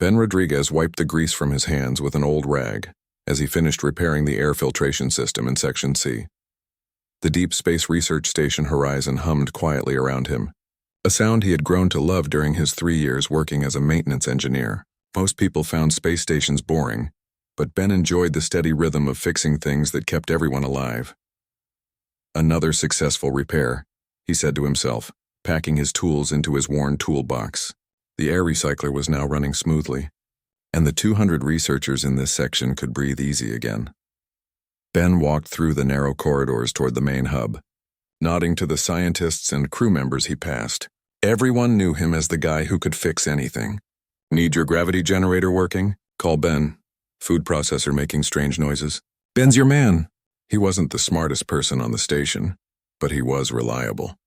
Ben Rodriguez wiped the grease from his hands with an old rag as he finished repairing the air filtration system in Section C. The Deep Space Research Station horizon hummed quietly around him, a sound he had grown to love during his 3 years working as a maintenance engineer. Most people found space stations boring, but Ben enjoyed the steady rhythm of fixing things that kept everyone alive. Another successful repair, he said to himself, packing his tools into his worn toolbox. The air recycler was now running smoothly, and the 200 researchers in this section could breathe easy again. Ben walked through the narrow corridors toward the main hub, nodding to the scientists and crew members he passed. Everyone knew him as the guy who could fix anything. "Need your gravity generator working? Call Ben." Food processor making strange noises. "Ben's your man." He wasn't the smartest person on the station, but he was reliable.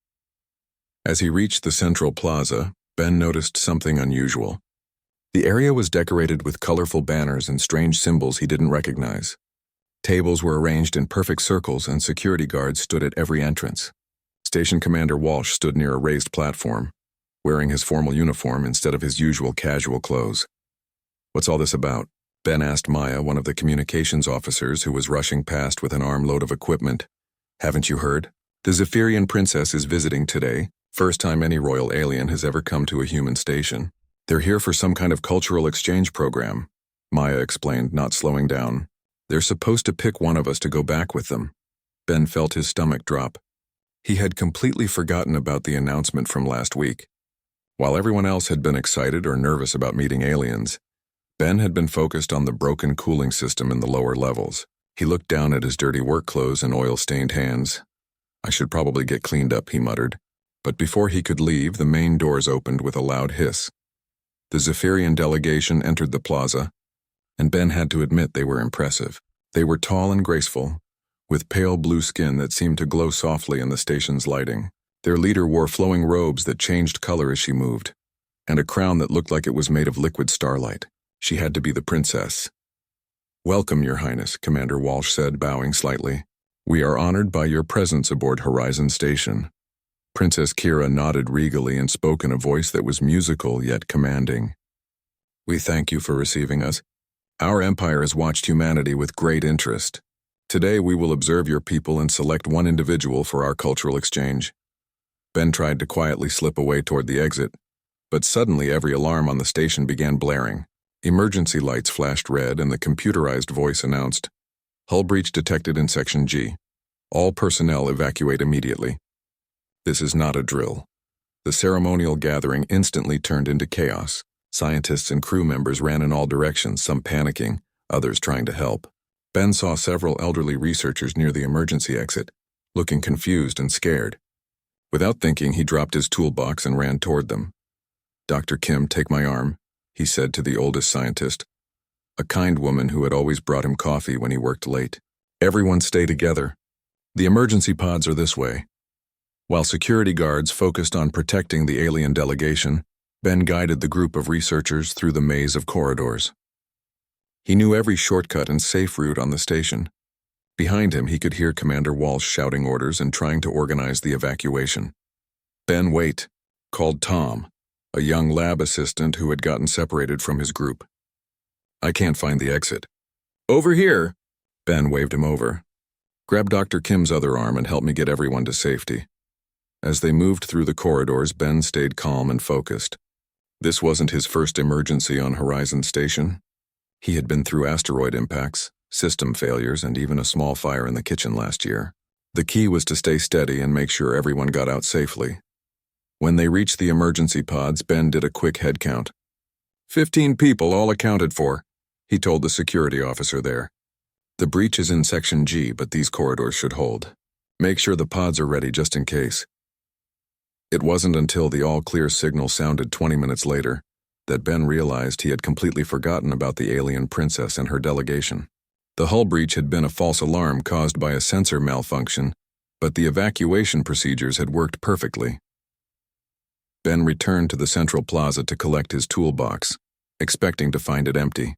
As he reached the central plaza, Ben noticed something unusual. The area was decorated with colorful banners and strange symbols he didn't recognize. Tables were arranged in perfect circles and security guards stood at every entrance. Station Commander Walsh stood near a raised platform, wearing his formal uniform instead of his usual casual clothes. "What's all this about?" Ben asked Maya, one of the communications officers who was rushing past with an armload of equipment. "Haven't you heard? The Zephyrian princess is visiting today. First time any royal alien has ever come to a human station. They're here for some kind of cultural exchange program," Maya explained, not slowing down. "They're supposed to pick one of us to go back with them." Ben felt his stomach drop. He had completely forgotten about the announcement from last week. While everyone else had been excited or nervous about meeting aliens, Ben had been focused on the broken cooling system in the lower levels. He looked down at his dirty work clothes and oil-stained hands. "I should probably get cleaned up," he muttered. But before he could leave, the main doors opened with a loud hiss. The Zephyrian delegation entered the plaza, and Ben had to admit they were impressive. They were tall and graceful, with pale blue skin that seemed to glow softly in the station's lighting. Their leader wore flowing robes that changed color as she moved, and a crown that looked like it was made of liquid starlight. She had to be the princess. "Welcome, Your Highness," Commander Walsh said, bowing slightly. "We are honored by your presence aboard Horizon Station." Princess Kira nodded regally and spoke in a voice that was musical yet commanding. "We thank you for receiving us. Our empire has watched humanity with great interest. Today we will observe your people and select one individual for our cultural exchange." Ben tried to quietly slip away toward the exit, but suddenly every alarm on the station began blaring. Emergency lights flashed red and the computerized voice announced, "Hull breach detected in Section G. All personnel evacuate immediately." This is not a drill. The ceremonial gathering instantly turned into chaos. Scientists and crew members ran in all directions, some panicking, others trying to help. Ben saw several elderly researchers near the emergency exit, looking confused and scared. Without thinking, he dropped his toolbox and ran toward them. "Dr. Kim, take my arm," he said to the oldest scientist, a kind woman who had always brought him coffee when he worked late. "Everyone stay together. The emergency pods are this way." While security guards focused on protecting the alien delegation, Ben guided the group of researchers through the maze of corridors. He knew every shortcut and safe route on the station. Behind him, he could hear Commander Walsh shouting orders and trying to organize the evacuation. "Ben, wait," called Tom, a young lab assistant who had gotten separated from his group. "I can't find the exit." "Over here." Ben waved him over. "Grab Dr. Kim's other arm and help me get everyone to safety." As they moved through the corridors, Ben stayed calm and focused. This wasn't his first emergency on Horizon Station. He had been through asteroid impacts, system failures, and even a small fire in the kitchen last year. The key was to stay steady and make sure everyone got out safely. When they reached the emergency pods, Ben did a quick head count. 15 people, all accounted for, he told the security officer there. "The breach is in Section G, but these corridors should hold. Make sure the pods are ready just in case." It wasn't until the all-clear signal sounded 20 minutes later that Ben realized he had completely forgotten about the alien princess and her delegation. The hull breach had been a false alarm caused by a sensor malfunction, but the evacuation procedures had worked perfectly. Ben returned to the central plaza to collect his toolbox, expecting to find it empty.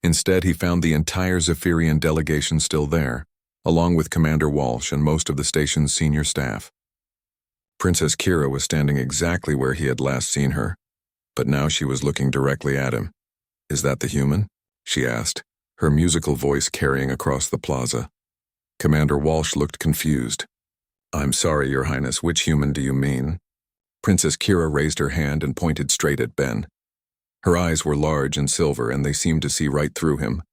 Instead, he found the entire Zephyrian delegation still there, along with Commander Walsh and most of the station's senior staff. Princess Kira was standing exactly where he had last seen her, but now she was looking directly at him. "Is that the human?" she asked, her musical voice carrying across the plaza. Commander Walsh looked confused. "I'm sorry, Your Highness, which human do you mean?" Princess Kira raised her hand and pointed straight at Ben. Her eyes were large and silver, and they seemed to see right through him.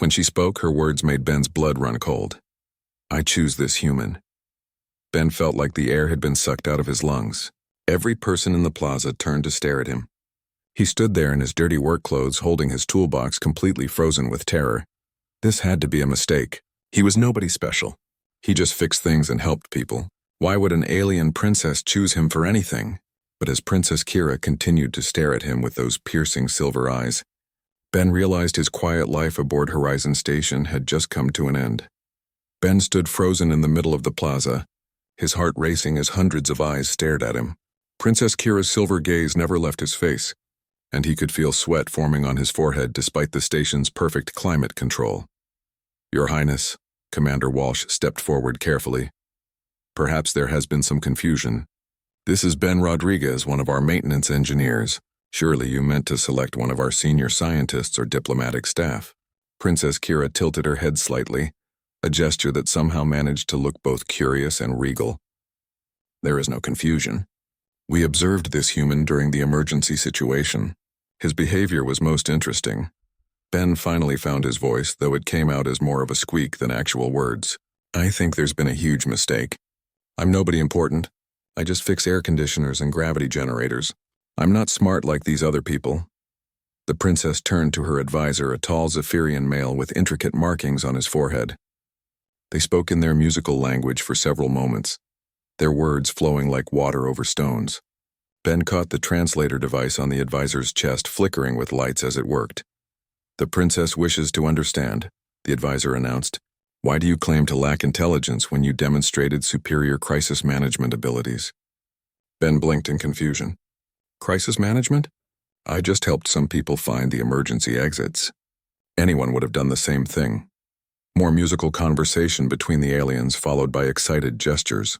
When she spoke, her words made Ben's blood run cold. "I choose this human." Ben felt like the air had been sucked out of his lungs. Every person in the plaza turned to stare at him. He stood there in his dirty work clothes, holding his toolbox completely frozen with terror. This had to be a mistake. He was nobody special. He just fixed things and helped people. Why would an alien princess choose him for anything? But as Princess Kira continued to stare at him with those piercing silver eyes, Ben realized his quiet life aboard Horizon Station had just come to an end. Ben stood frozen in the middle of the plaza, his heart racing as hundreds of eyes stared at him. Princess Kira's silver gaze never left his face, and he could feel sweat forming on his forehead despite the station's perfect climate control. "Your Highness," Commander Walsh stepped forward carefully. "Perhaps there has been some confusion. This is Ben Rodriguez, one of our maintenance engineers. Surely you meant to select one of our senior scientists or diplomatic staff." Princess Kira tilted her head slightly, a gesture that somehow managed to look both curious and regal. "There is no confusion. We observed this human during the emergency situation. His behavior was most interesting." Ben finally found his voice, though it came out as more of a squeak than actual words. "I think there's been a huge mistake. I'm nobody important. I just fix air conditioners and gravity generators. I'm not smart like these other people." The princess turned to her advisor, a tall Zephyrian male with intricate markings on his forehead. They spoke in their musical language for several moments, their words flowing like water over stones. Ben caught the translator device on the advisor's chest flickering with lights as it worked. "The princess wishes to understand," the advisor announced. "Why do you claim to lack intelligence when you demonstrated superior crisis management abilities?" Ben blinked in confusion. "Crisis management? I just helped some people find the emergency exits. Anyone would have done the same thing." More musical conversation between the aliens, followed by excited gestures.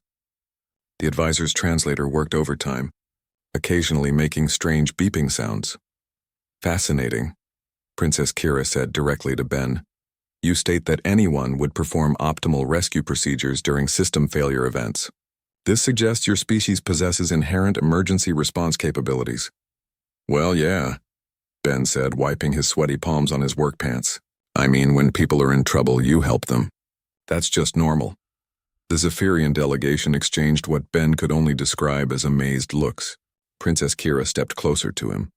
The advisor's translator worked overtime, occasionally making strange beeping sounds. "Fascinating," Princess Kira said directly to Ben. "You state that anyone would perform optimal rescue procedures during system failure events. This suggests your species possesses inherent emergency response capabilities." "Well, yeah," Ben said, wiping his sweaty palms on his work pants. "I mean, when people are in trouble, you help them. That's just normal." The Zephyrian delegation exchanged what Ben could only describe as amazed looks. Princess Kira stepped closer to him,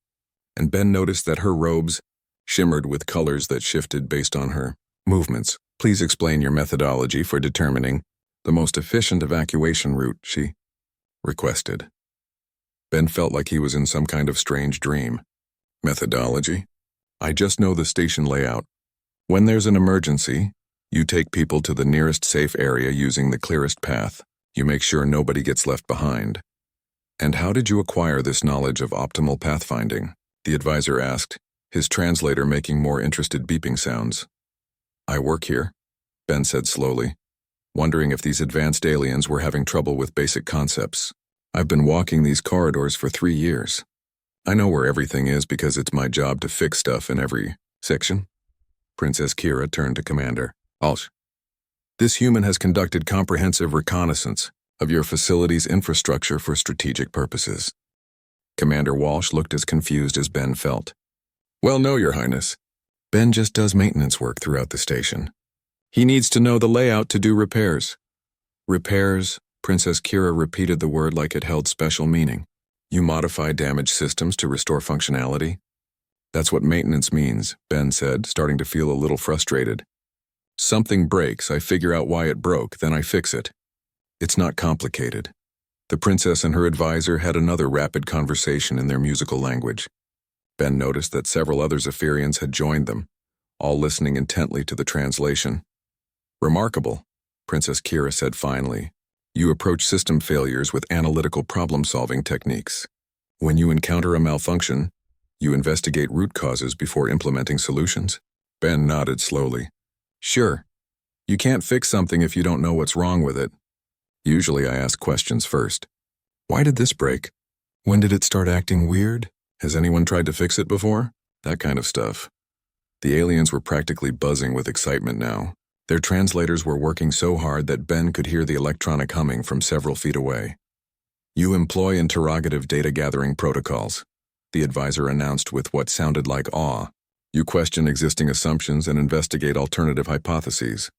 and Ben noticed that her robes shimmered with colors that shifted based on her movements. "Please explain your methodology for determining the most efficient evacuation route," she requested. Ben felt like he was in some kind of strange dream. "Methodology? I just know the station layout. When there's an emergency, you take people to the nearest safe area using the clearest path. You make sure nobody gets left behind." "And how did you acquire this knowledge of optimal pathfinding?" the advisor asked, his translator making more interested beeping sounds. "I work here," Ben said slowly, wondering if these advanced aliens were having trouble with basic concepts. "I've been walking these corridors for 3 years. I know where everything is because it's my job to fix stuff in every section." Princess Kira turned to Commander Walsh. "This human has conducted comprehensive reconnaissance of your facility's infrastructure for strategic purposes." Commander Walsh looked as confused as Ben felt. "Well, no, Your Highness. Ben just does maintenance work throughout the station. He needs to know the layout to do repairs." "Repairs?" Princess Kira repeated the word like it held special meaning. "You modify damaged systems to restore functionality?" "That's what maintenance means," Ben said, starting to feel a little frustrated. "Something breaks, I figure out why it broke, then I fix it. It's not complicated." The princess and her advisor had another rapid conversation in their musical language. Ben noticed that several other Zephyrians had joined them, all listening intently to the translation. "Remarkable," Princess Kira said finally. "You approach system failures with analytical problem-solving techniques. When you encounter a malfunction, you investigate root causes before implementing solutions?" Ben nodded slowly. "Sure. You can't fix something if you don't know what's wrong with it. Usually I ask questions first. Why did this break? When did it start acting weird? Has anyone tried to fix it before? That kind of stuff. The aliens were practically buzzing with excitement now. Their translators were working so hard that Ben could hear the electronic humming from several feet away. You employ interrogative data-gathering protocols, the advisor announced with what sounded like awe. You question existing assumptions and investigate alternative hypotheses.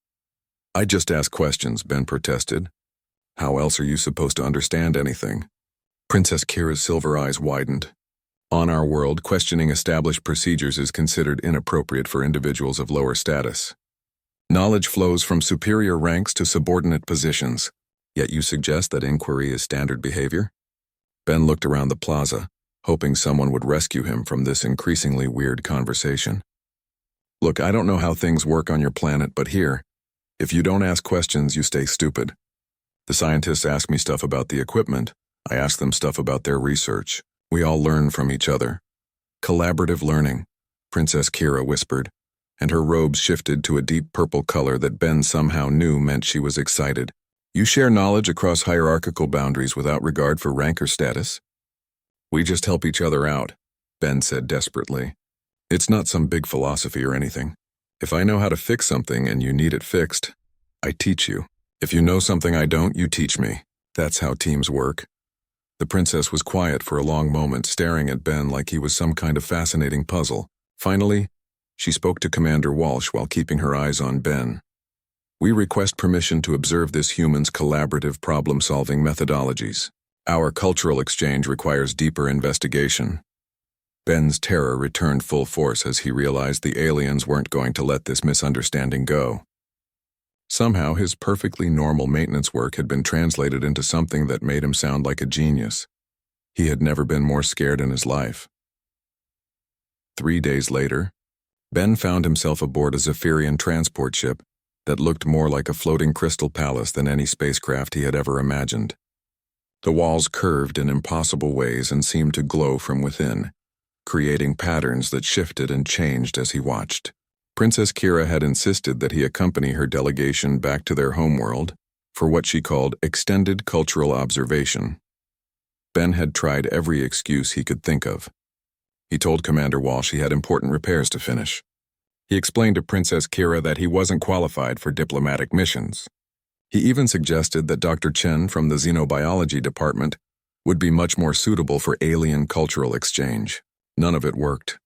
I just ask questions, Ben protested. How else are you supposed to understand anything? Princess Kira's silver eyes widened. On our world, questioning established procedures is considered inappropriate for individuals of lower status. Knowledge flows from superior ranks to subordinate positions, yet you suggest that inquiry is standard behavior? Ben looked around the plaza, hoping someone would rescue him from this increasingly weird conversation. Look, I don't know how things work on your planet, but here, if you don't ask questions, you stay stupid. The scientists ask me stuff about the equipment. I ask them stuff about their research. We all learn from each other. Collaborative learning, Princess Kira whispered, and her robes shifted to a deep purple color that Ben somehow knew meant she was excited. You share knowledge across hierarchical boundaries without regard for rank or status? We just help each other out, Ben said desperately. It's not some big philosophy or anything. If I know how to fix something and you need it fixed, I teach you. If you know something I don't, you teach me. That's how teams work. The princess was quiet for a long moment, staring at Ben like he was some kind of fascinating puzzle. Finally, she spoke to Commander Walsh while keeping her eyes on Ben. We request permission to observe this human's collaborative problem-solving methodologies. Our cultural exchange requires deeper investigation. Ben's terror returned full force as he realized the aliens weren't going to let this misunderstanding go. Somehow, his perfectly normal maintenance work had been translated into something that made him sound like a genius. He had never been more scared in his life. 3 days later, Ben found himself aboard a Zephyrian transport ship that looked more like a floating crystal palace than any spacecraft he had ever imagined. The walls curved in impossible ways and seemed to glow from within, creating patterns that shifted and changed as he watched. Princess Kira had insisted that he accompany her delegation back to their homeworld for what she called extended cultural observation. Ben had tried every excuse he could think of. He told Commander Walsh he had important repairs to finish. He explained to Princess Kira that he wasn't qualified for diplomatic missions. He even suggested that Dr. Chen from the Xenobiology department would be much more suitable for alien cultural exchange. None of it worked.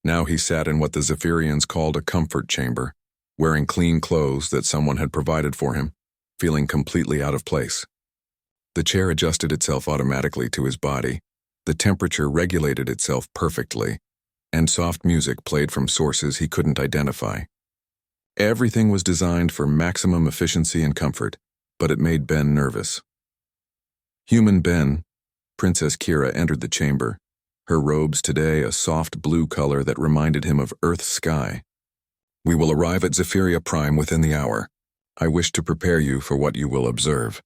Now he sat in what the Zephyrians called a comfort chamber, wearing clean clothes that someone had provided for him, feeling completely out of place. The chair adjusted itself automatically to his body, the temperature regulated itself perfectly, and soft music played from sources he couldn't identify. Everything was designed for maximum efficiency and comfort, but it made Ben nervous. Human Ben, Princess Kira entered the chamber, her robes today a soft blue color that reminded him of Earth's sky. We will arrive at Zephyria Prime within the hour. I wish to prepare you for what you will observe.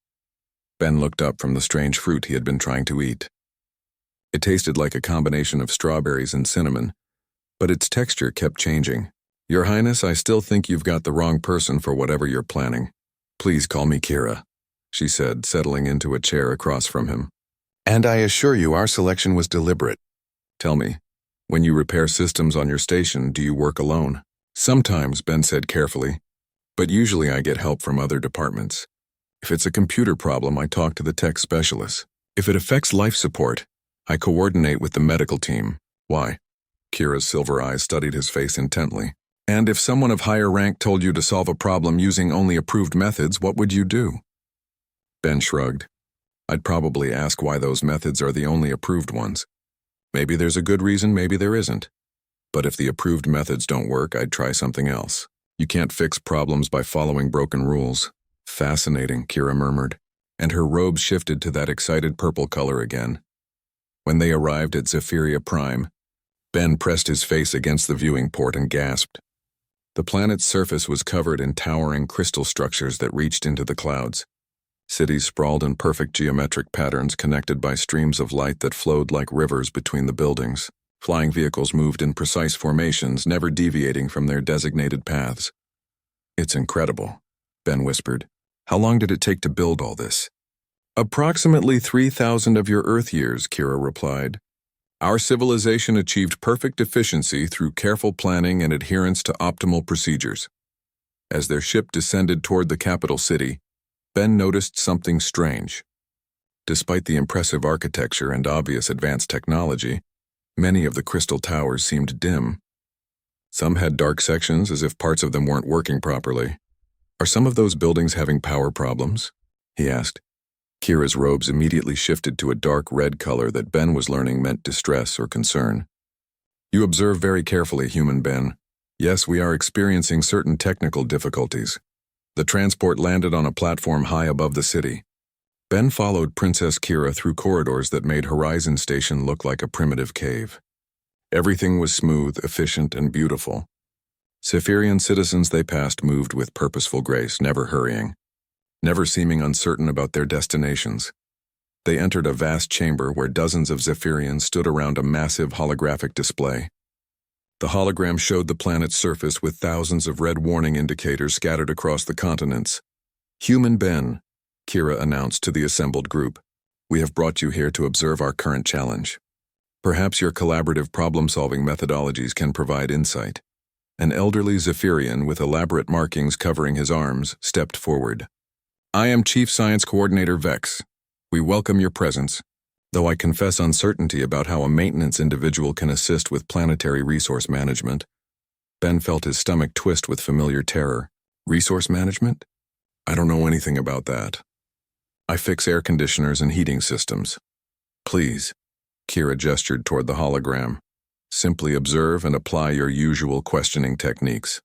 Ben looked up from the strange fruit he had been trying to eat. It tasted like a combination of strawberries and cinnamon, but its texture kept changing. Your Highness, I still think you've got the wrong person for whatever you're planning. Please call me Kira, she said, settling into a chair across from him. And I assure you our selection was deliberate. Tell me, when you repair systems on your station, do you work alone? Sometimes, Ben said carefully, but usually I get help from other departments. If it's a computer problem, I talk to the tech specialists. If it affects life support, I coordinate with the medical team. Why? Kira's silver eyes studied his face intently. And if someone of higher rank told you to solve a problem using only approved methods, what would you do? Ben shrugged. I'd probably ask why those methods are the only approved ones. Maybe there's a good reason, maybe there isn't. But if the approved methods don't work, I'd try something else. You can't fix problems by following broken rules. Fascinating, Kira murmured, and her robes shifted to that excited purple color again. When they arrived at Zephyria Prime, Ben pressed his face against the viewing port and gasped. The planet's surface was covered in towering crystal structures that reached into the clouds. Cities sprawled in perfect geometric patterns connected by streams of light that flowed like rivers between the buildings. Flying vehicles moved in precise formations, never deviating from their designated paths. It's incredible, Ben whispered. How long did it take to build all this? Approximately 3,000 of your Earth years, Kira replied. Our civilization achieved perfect efficiency through careful planning and adherence to optimal procedures. As their ship descended toward the capital city, Ben noticed something strange. Despite the impressive architecture and obvious advanced technology, many of the crystal towers seemed dim. Some had dark sections as if parts of them weren't working properly. Are some of those buildings having power problems? He asked. Kira's robes immediately shifted to a dark red color that Ben was learning meant distress or concern. You observe very carefully, human Ben. Yes, we are experiencing certain technical difficulties. The transport landed on a platform high above the city. Ben followed Princess Kira through corridors that made Horizon Station look like a primitive cave. Everything was smooth, efficient, and beautiful. Zephyrian citizens they passed moved with purposeful grace, never hurrying, never seeming uncertain about their destinations. They entered a vast chamber where dozens of Zephyrians stood around a massive holographic display. The hologram showed the planet's surface with thousands of red warning indicators scattered across the continents. Human Ben, Kira announced to the assembled group, we have brought you here to observe our current challenge. Perhaps your collaborative problem-solving methodologies can provide insight. An elderly Zephyrian with elaborate markings covering his arms stepped forward. I am Chief Science Coordinator Vex. We welcome your presence, though I confess uncertainty about how a maintenance individual can assist with planetary resource management. Ben felt his stomach twist with familiar terror. Resource management? I don't know anything about that. I fix air conditioners and heating systems. Please, Kira gestured toward the hologram. Simply observe and apply your usual questioning techniques.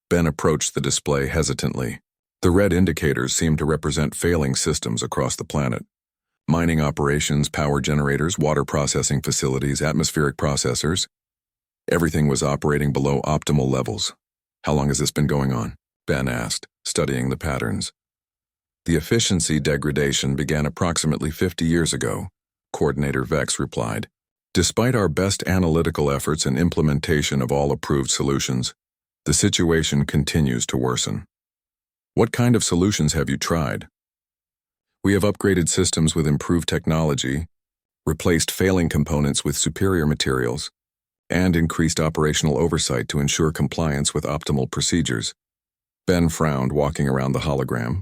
Ben approached the display hesitantly. The red indicators seemed to represent failing systems across the planet. Mining operations, power generators, water processing facilities, atmospheric processors. Everything was operating below optimal levels. How long has this been going on? Ben asked, studying the patterns. The efficiency degradation began approximately 50 years ago, Coordinator Vex replied. Despite our best analytical efforts and implementation of all approved solutions, the situation continues to worsen. What kind of solutions have you tried? We have upgraded systems with improved technology, replaced failing components with superior materials, and increased operational oversight to ensure compliance with optimal procedures. Ben frowned, walking around the hologram.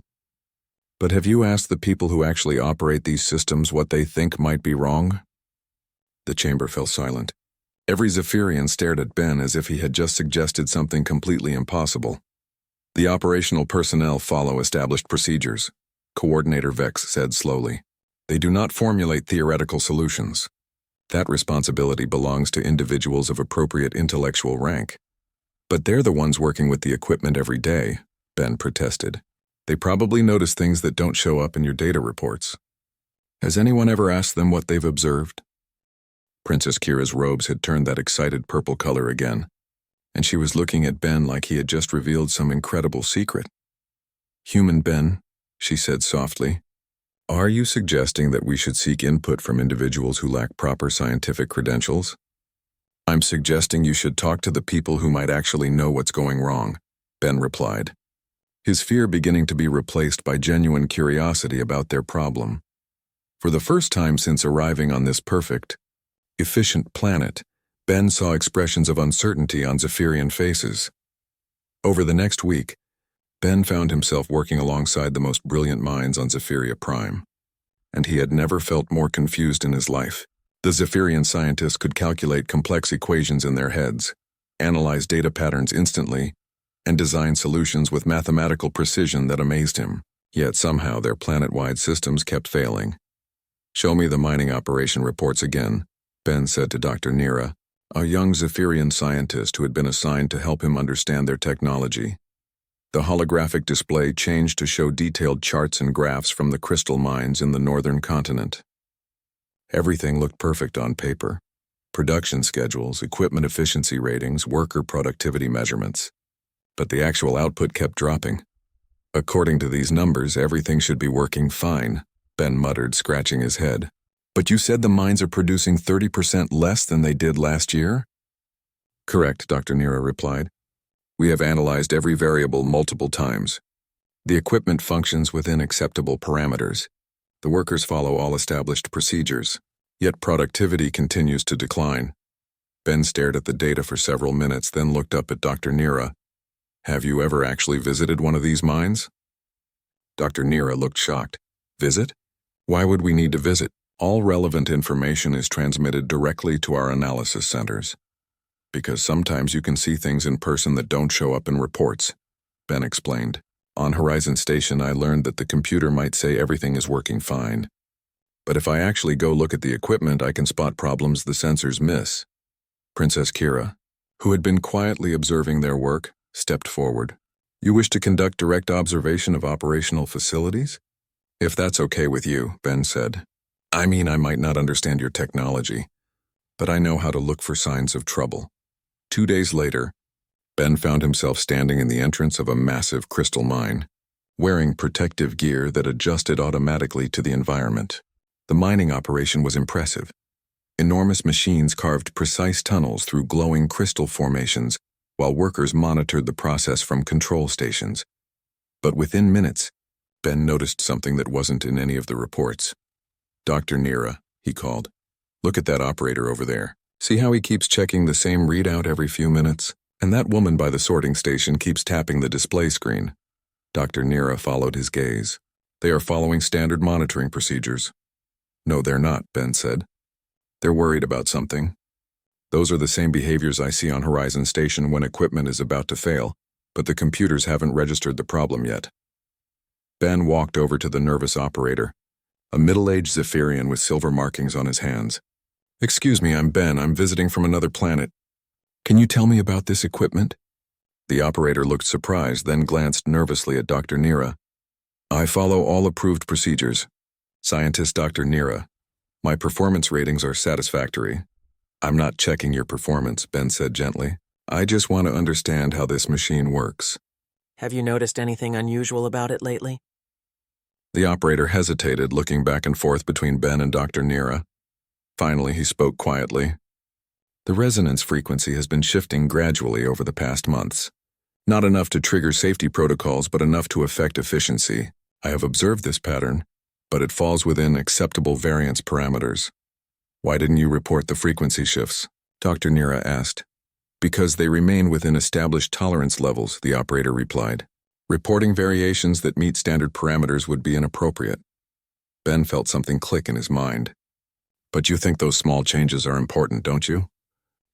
But have you asked the people who actually operate these systems what they think might be wrong? The chamber fell silent. Every Zephyrian stared at Ben as if he had just suggested something completely impossible. The operational personnel follow established procedures, Coordinator Vex said slowly. They do not formulate theoretical solutions. That responsibility belongs to individuals of appropriate intellectual rank. But they're the ones working with the equipment every day, Ben protested. They probably notice things that don't show up in your data reports. Has anyone ever asked them what they've observed? Princess Kira's robes had turned that excited purple color again, and she was looking at Ben like he had just revealed some incredible secret. Human Ben, she said softly, are you suggesting that we should seek input from individuals who lack proper scientific credentials? I'm suggesting you should talk to the people who might actually know what's going wrong, Ben replied, his fear beginning to be replaced by genuine curiosity about their problem. For the first time since arriving on this perfect, efficient planet, Ben saw expressions of uncertainty on Zephyrian faces. Over the next week, Ben found himself working alongside the most brilliant minds on Zephyria Prime, and he had never felt more confused in his life. The Zephyrian scientists could calculate complex equations in their heads, analyze data patterns instantly, and design solutions with mathematical precision that amazed him. Yet somehow their planet-wide systems kept failing. Show me the mining operation reports again, Ben said to Dr. Nira, a young Zephyrian scientist who had been assigned to help him understand their technology. The holographic display changed to show detailed charts and graphs from the crystal mines in the northern continent. Everything looked perfect on paper. Production schedules, equipment efficiency ratings, worker productivity measurements. But the actual output kept dropping. According to these numbers, everything should be working fine, Ben muttered, scratching his head. But you said the mines are producing 30% less than they did last year? Correct, Dr. Nira replied. We have analyzed every variable multiple times. The equipment functions within acceptable parameters. The workers follow all established procedures. Yet productivity continues to decline. Ben stared at the data for several minutes, then looked up at Dr. Nira. Have you ever actually visited one of these mines? Dr. Nira looked shocked. Visit? Why would we need to visit? All relevant information is transmitted directly to our analysis centers. Because sometimes you can see things in person that don't show up in reports, Ben explained. On Horizon Station, I learned that the computer might say everything is working fine. But if I actually go look at the equipment, I can spot problems the sensors miss. Princess Kira, who had been quietly observing their work, stepped forward. You wish to conduct direct observation of operational facilities? If that's okay with you, Ben said. I mean, I might not understand your technology, but I know how to look for signs of trouble. 2 days later, Ben found himself standing in the entrance of a massive crystal mine, wearing protective gear that adjusted automatically to the environment. The mining operation was impressive. Enormous machines carved precise tunnels through glowing crystal formations, while workers monitored the process from control stations. But within minutes, Ben noticed something that wasn't in any of the reports. Dr. Nira, he called. Look at that operator over there. See how he keeps checking the same readout every few minutes? And that woman by the sorting station keeps tapping the display screen. Dr. Nira followed his gaze. They are following standard monitoring procedures. No, they're not, Ben said. They're worried about something. Those are the same behaviors I see on Horizon Station when equipment is about to fail, but the computers haven't registered the problem yet. Ben walked over to the nervous operator, a middle-aged Zephyrian with silver markings on his hands. Excuse me, I'm Ben. I'm visiting from another planet. Can you tell me about this equipment? The operator looked surprised, then glanced nervously at Dr. Nira. I follow all approved procedures. Scientist Dr. Nira. My performance ratings are satisfactory. I'm not checking your performance, Ben said gently. I just want to understand how this machine works. Have you noticed anything unusual about it lately? The operator hesitated, looking back and forth between Ben and Dr. Nira. Finally, he spoke quietly. The resonance frequency has been shifting gradually over the past months. Not enough to trigger safety protocols, but enough to affect efficiency. I have observed this pattern, but it falls within acceptable variance parameters. Why didn't you report the frequency shifts? Dr. Nira asked. Because they remain within established tolerance levels, the operator replied. Reporting variations that meet standard parameters would be inappropriate. Ben felt something click in his mind. But you think those small changes are important, don't you?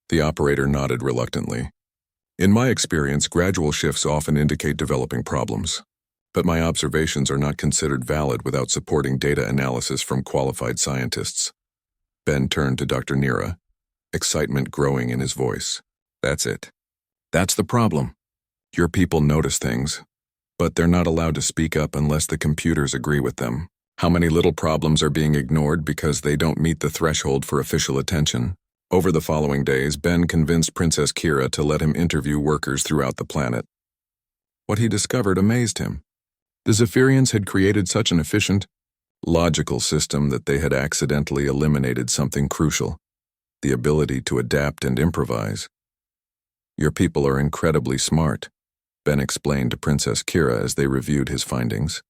The operator nodded reluctantly. In my experience, gradual shifts often indicate developing problems. But my observations are not considered valid without supporting data analysis from qualified scientists. Ben turned to Dr. Nira, excitement growing in his voice. That's it. That's the problem. Your people notice things, but they're not allowed to speak up unless the computers agree with them. How many little problems are being ignored because they don't meet the threshold for official attention? Over the following days, Ben convinced Princess Kira to let him interview workers throughout the planet. What he discovered amazed him. The Zephyrians had created such an efficient, logical system that they had accidentally eliminated something crucial, the ability to adapt and improvise. Your people are incredibly smart, Ben explained to Princess Kira as they reviewed his findings.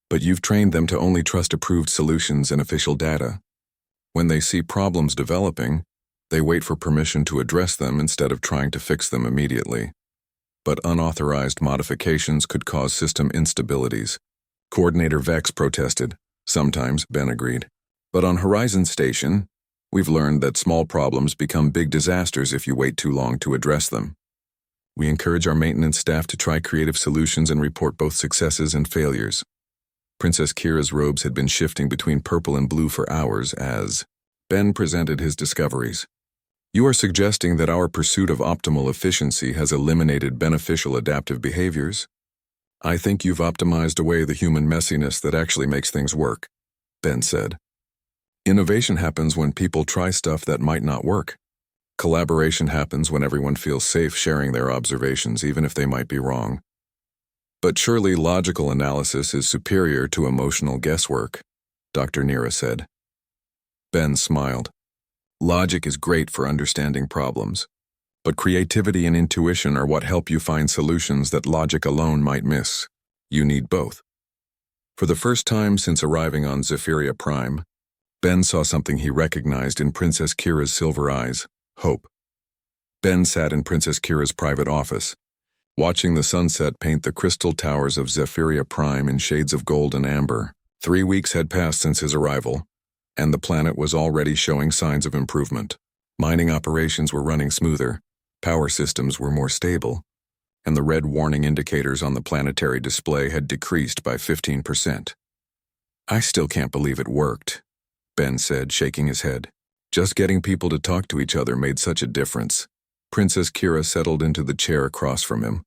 But you've trained them to only trust approved solutions and official data. When they see problems developing, they wait for permission to address them instead of trying to fix them immediately. But unauthorized modifications could cause system instabilities. Coordinator Vex protested. Sometimes, Ben agreed. But on Horizon Station, we've learned that small problems become big disasters if you wait too long to address them. We encourage our maintenance staff to try creative solutions and report both successes and failures. Princess Kira's robes had been shifting between purple and blue for hours as Ben presented his discoveries. You are suggesting that our pursuit of optimal efficiency has eliminated beneficial adaptive behaviors? I think you've optimized away the human messiness that actually makes things work, Ben said. Innovation happens when people try stuff that might not work. Collaboration happens when everyone feels safe sharing their observations, even if they might be wrong. But surely logical analysis is superior to emotional guesswork, Dr. Nira said. Ben smiled. Logic is great for understanding problems, but creativity and intuition are what help you find solutions that logic alone might miss. You need both. For the first time since arriving on Zephyria Prime, Ben saw something he recognized in Princess Kira's silver eyes: hope. Ben sat in Princess Kira's private office, watching the sunset paint the crystal towers of HFY Prime in shades of gold and amber. 3 weeks had passed since his arrival, and the planet was already showing signs of improvement. Mining operations were running smoother, power systems were more stable, and the red warning indicators on the planetary display had decreased by 15%. "I still can't believe it worked," Ben said, shaking his head. "Just getting people to talk to each other made such a difference." Princess Kira settled into the chair across from him,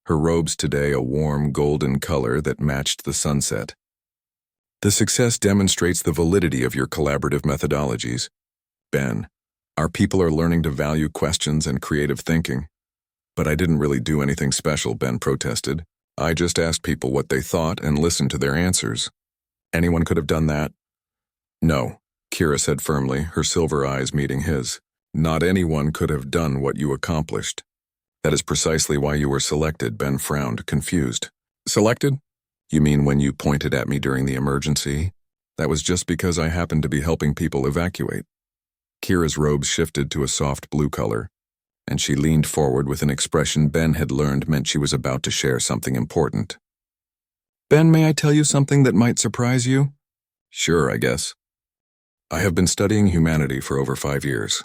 her robes today a warm golden color that matched the sunset. "The success demonstrates the validity of your collaborative methodologies, Ben. Our people are learning to value questions and creative thinking." "But I didn't really do anything special," Ben protested. "I just asked people what they thought and listened to their answers." "Anyone could have done that?" "No," Kira said firmly, her silver eyes meeting his. "Not anyone could have done what you accomplished. That is precisely why you were selected." Ben frowned, confused. "Selected? You mean when you pointed at me during the emergency? That was just because I happened to be helping people evacuate." Kira's robes shifted to a soft blue color, and she leaned forward with an expression Ben had learned meant she was about to share something important. "Ben, may I tell you something that might surprise you?" "Sure, I guess." "I have been studying humanity for over 5 years.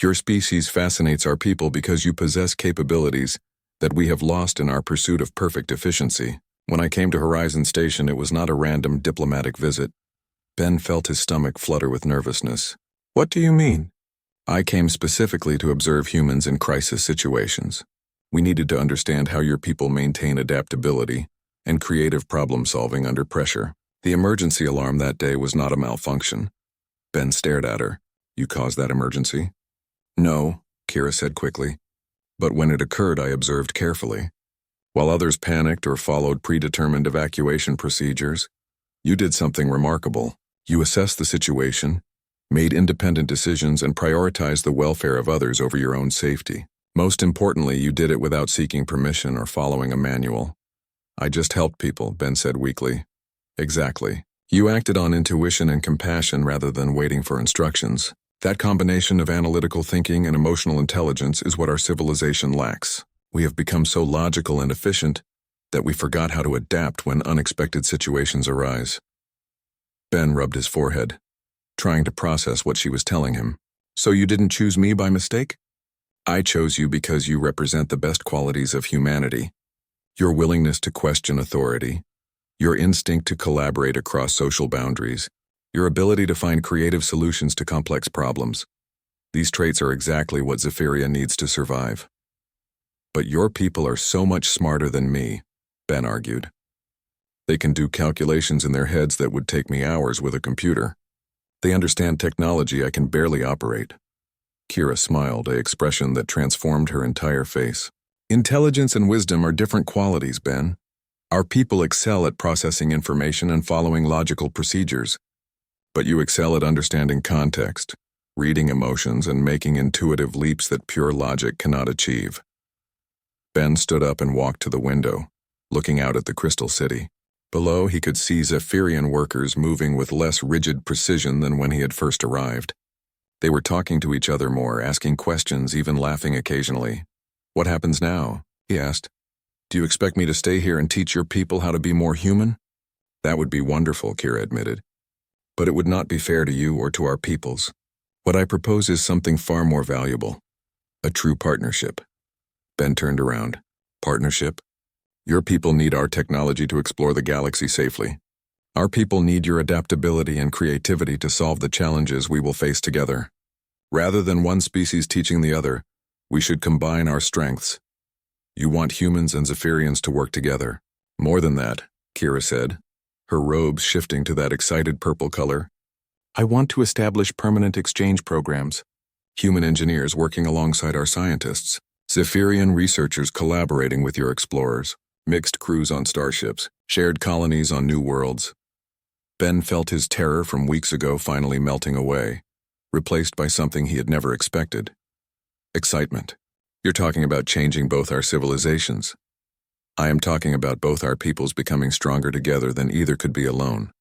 Your species fascinates our people because you possess capabilities that we have lost in our pursuit of perfect efficiency. When I came to Horizon Station, it was not a random diplomatic visit." Ben felt his stomach flutter with nervousness. "What do you mean?" "I came specifically to observe humans in crisis situations. We needed to understand how your people maintain adaptability and creative problem-solving under pressure. The emergency alarm that day was not a malfunction." Ben stared at her. "You caused that emergency?" "No," Kira said quickly. "But when it occurred, I observed carefully. While others panicked or followed predetermined evacuation procedures, you did something remarkable. You assessed the situation, made independent decisions, and prioritized the welfare of others over your own safety. Most importantly, you did it without seeking permission or following a manual." "I just helped people," Ben said weakly. "Exactly. You acted on intuition and compassion rather than waiting for instructions. That combination of analytical thinking and emotional intelligence is what our civilization lacks. We have become so logical and efficient that we forgot how to adapt when unexpected situations arise." Ben rubbed his forehead, trying to process what she was telling him. "So you didn't choose me by mistake?" "I chose you because you represent the best qualities of humanity. Your willingness to question authority, your instinct to collaborate across social boundaries, your ability to find creative solutions to complex problems. These traits are exactly what Zephyria needs to survive." "But your people are so much smarter than me," Ben argued. "They can do calculations in their heads that would take me hours with a computer. They understand technology I can barely operate." Kira smiled, an expression that transformed her entire face. "Intelligence and wisdom are different qualities, Ben. Our people excel at processing information and following logical procedures. But you excel at understanding context, reading emotions, and making intuitive leaps that pure logic cannot achieve." Ben stood up and walked to the window, looking out at the Crystal City. Below, he could see Zephyrian workers moving with less rigid precision than when he had first arrived. They were talking to each other more, asking questions, even laughing occasionally. "What happens now?" he asked. "Do you expect me to stay here and teach your people how to be more human?" "That would be wonderful," Kira admitted. "But it would not be fair to you or to our peoples. What I propose is something far more valuable. A true partnership." Ben turned around. "Partnership? Your people need our technology to explore the galaxy safely. Our people need your adaptability and creativity to solve the challenges we will face together. Rather than one species teaching the other, we should combine our strengths. You want humans and Zephyrians to work together." "More than that," Kira said, her robes shifting to that excited purple color. "I want to establish permanent exchange programs. Human engineers working alongside our scientists. Zephyrian researchers collaborating with your explorers. Mixed crews on starships. Shared colonies on new worlds." Ben felt his terror from weeks ago finally melting away, replaced by something he had never expected. Excitement. "You're talking about changing both our civilizations." "I am talking about both our peoples becoming stronger together than either could be alone."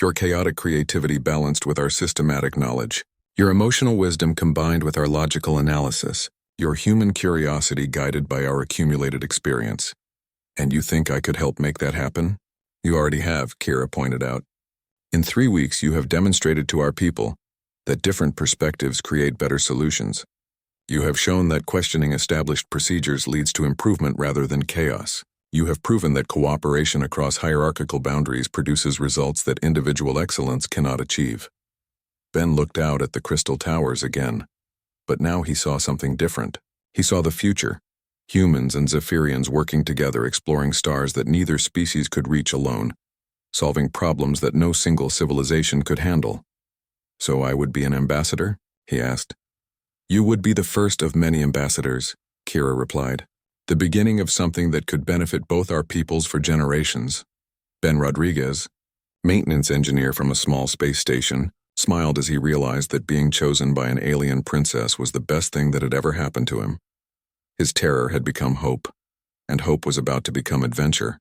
Your chaotic creativity balanced with our systematic knowledge. Your emotional wisdom combined with our logical analysis. Your human curiosity guided by our accumulated experience. And you think I could help make that happen? You already have, Kira pointed out. In 3 weeks, you have demonstrated to our people that different perspectives create better solutions. You have shown that questioning established procedures leads to improvement rather than chaos. You have proven that cooperation across hierarchical boundaries produces results that individual excellence cannot achieve. Ben looked out at the crystal towers again. But now he saw something different. He saw the future. Humans and Zephyrians working together, exploring stars that neither species could reach alone, solving problems that no single civilization could handle. So I would be an ambassador? He asked. You would be the first of many ambassadors, Kira replied. The beginning of something that could benefit both our peoples for generations. Ben Rodriguez, maintenance engineer from a small space station, smiled as he realized that being chosen by an alien princess was the best thing that had ever happened to him. His terror had become hope, and hope was about to become adventure.